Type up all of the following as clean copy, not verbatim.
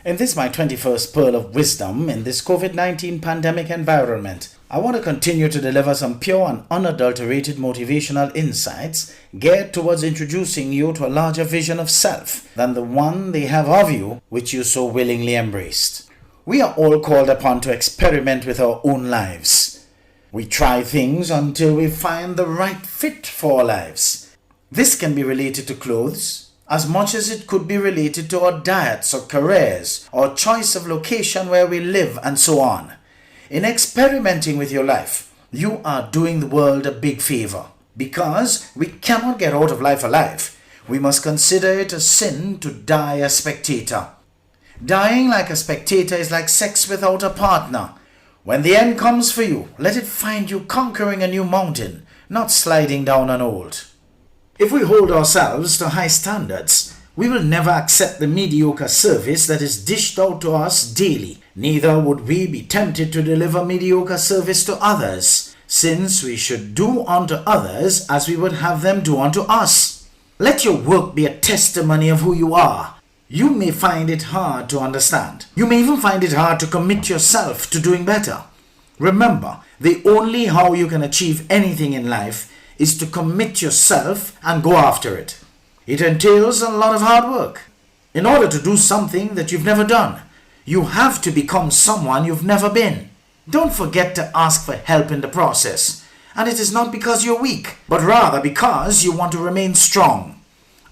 In this, my 21st pearl of wisdom in this COVID-19 pandemic environment, I want to continue to deliver some pure and unadulterated motivational insights geared towards introducing you to a larger vision of self than the one they have of you, which you so willingly embraced. We are all called upon to experiment with our own lives. We try things until we find the right fit for our lives. This can be related to clothes, as much as it could be related to our diets or careers or choice of location where we live and so on. In experimenting with your life, you are doing the world a big favor, because we cannot get out of life alive. We must consider it a sin to die a spectator. Dying like a spectator is like sex without a partner. When the end comes for you, let it find you conquering a new mountain, not sliding down an old. If we hold ourselves to high standards, we will never accept the mediocre service that is dished out to us daily. Neither would we be tempted to deliver mediocre service to others, since we should do unto others as we would have them do unto us. Let your work be a testimony of who you are. You may find it hard to understand. You may even find it hard to commit yourself to doing better. Remember, the only how you can achieve anything in life is to commit yourself and go after it. It entails a lot of hard work. In order to do something that you've never done, you have to become someone you've never been. Don't forget to ask for help in the process. And it is not because you're weak, but rather because you want to remain strong.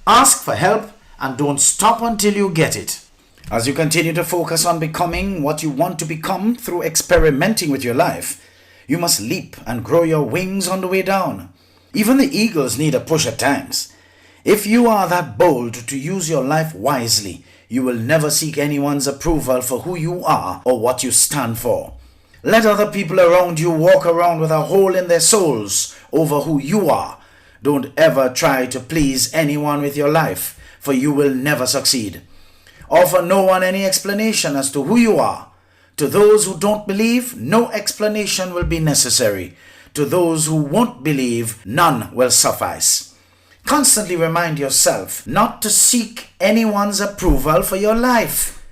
Ask for help and don't stop until you get it. As you continue to focus on becoming what you want to become through experimenting with your life, you must leap and grow your wings on the way down. Even the eagles need a push at times. If you are that bold to use your life wisely, you will never seek anyone's approval for who you are or what you stand for. Let other people around you walk around with a hole in their souls over who you are. Don't ever try to please anyone with your life, for you will never succeed. Offer no one any explanation as to who you are. To those who don't believe, no explanation will be necessary. To those who won't believe, none will suffice. Constantly remind yourself not to seek anyone's approval for your life.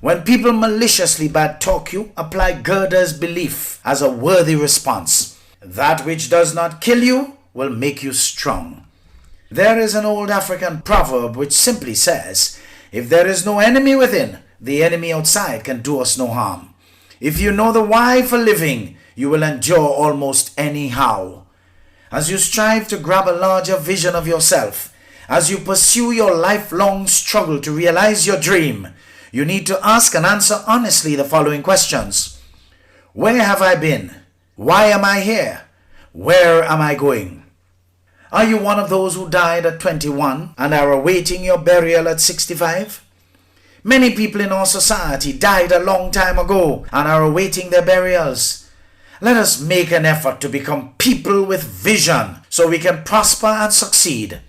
When people maliciously bad talk you, apply Gerda's belief as a worthy response. That which does not kill you will make you strong. There is an old African proverb which simply says, if there is no enemy within, the enemy outside can do us no harm. If you know the why for living, you will endure almost anyhow. As you strive to grab a larger vision of yourself, as you pursue your lifelong struggle to realize your dream, you need to ask and answer honestly the following questions. Where have I been? Why am I here? Where am I going? Are you one of those who died at 21 and are awaiting your burial at 65? Many people in our society died a long time ago and are awaiting their burials. Let us make an effort to become people with vision so we can prosper and succeed.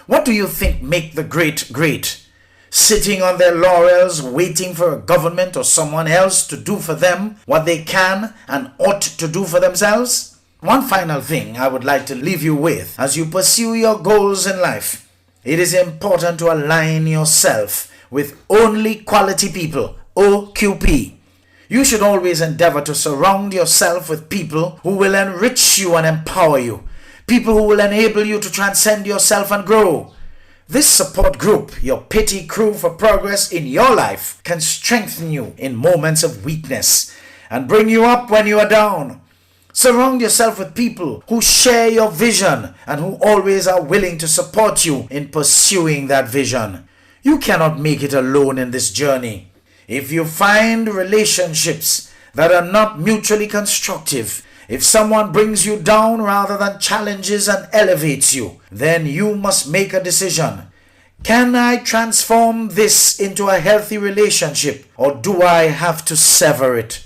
What do you think make the great great? Sitting on their laurels waiting for a government or someone else to do for them what they can and ought to do for themselves? One final thing I would like to leave you with as you pursue your goals in life. It is important to align yourself with only quality people, OQP. You should always endeavor to surround yourself with people who will enrich you and empower you. People who will enable you to transcend yourself and grow. This support group, your petty crew for progress in your life, can strengthen you in moments of weakness and bring you up when you are down. Surround yourself with people who share your vision and who always are willing to support you in pursuing that vision. You cannot make it alone in this journey. If you find relationships that are not mutually constructive, if someone brings you down rather than challenges and elevates you, then you must make a decision. Can I transform this into a healthy relationship, or do I have to sever it?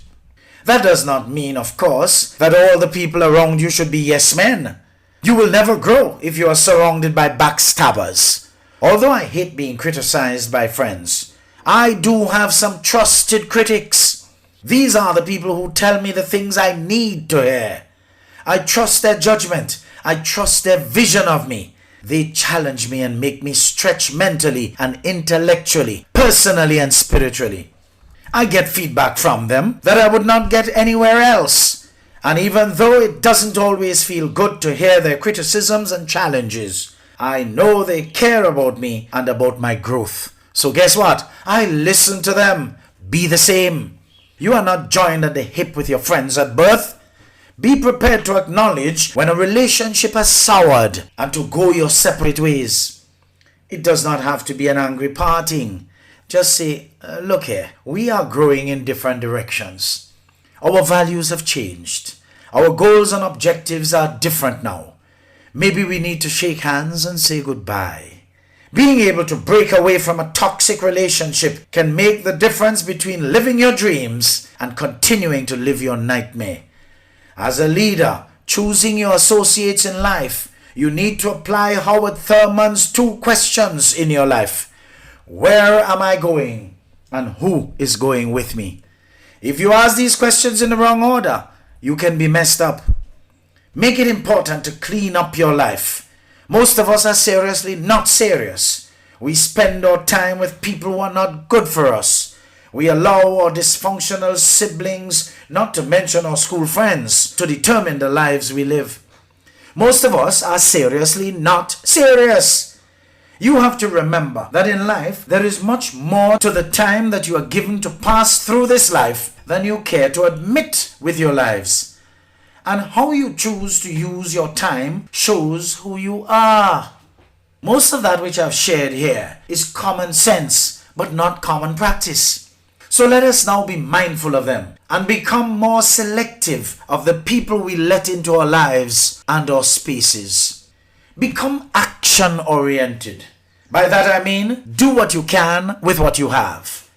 That does not mean, of course, that all the people around you should be yes men. You will never grow if you are surrounded by backstabbers. Although I hate being criticized by friends, I do have some trusted critics. These are the people who tell me the things I need to hear. I trust their judgment. I trust their vision of me. They challenge me and make me stretch mentally and intellectually, personally and spiritually. I get feedback from them that I would not get anywhere else. And even though it doesn't always feel good to hear their criticisms and challenges, I know they care about me and about my growth. So guess what? I listen to them. Be the same. You are not joined at the hip with your friends at birth. Be prepared to acknowledge when a relationship has soured and to go your separate ways. It does not have to be an angry parting. Just say, look here, we are growing in different directions. Our values have changed. Our goals and objectives are different now. Maybe we need to shake hands and say goodbye. Being able to break away from a toxic relationship can make the difference between living your dreams and continuing to live your nightmare. As a leader, choosing your associates in life, you need to apply Howard Thurman's 2 questions in your life. Where am I going? And who is going with me? If you ask these questions in the wrong order, you can be messed up. Make it important to clean up your life. Most of us are seriously not serious. We spend our time with people who are not good for us. We allow our dysfunctional siblings, not to mention our school friends, to determine the lives we live. Most of us are seriously not serious. You have to remember that in life, there is much more to the time that you are given to pass through this life than you care to admit with your lives. And how you choose to use your time shows who you are. Most of that which I've shared here is common sense, but not common practice. So let us now be mindful of them and become more selective of the people we let into our lives and our spaces. Become action-oriented. By that I mean, do what you can with what you have.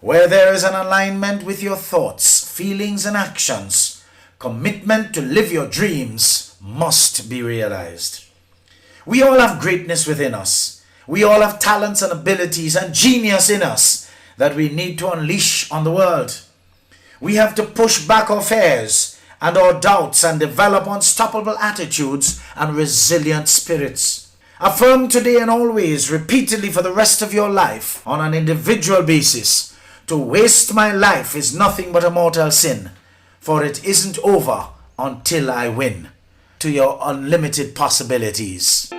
Where there is an alignment with your thoughts, feelings and actions, commitment to live your dreams must be realized. We all have greatness within us. We all have talents and abilities and genius in us that we need to unleash on the world. We have to push back our fears and our doubts and develop unstoppable attitudes and resilient spirits. Affirm today and always, repeatedly for the rest of your life on an individual basis, to waste my life is nothing but a mortal sin, for it isn't over until I win. To your unlimited possibilities.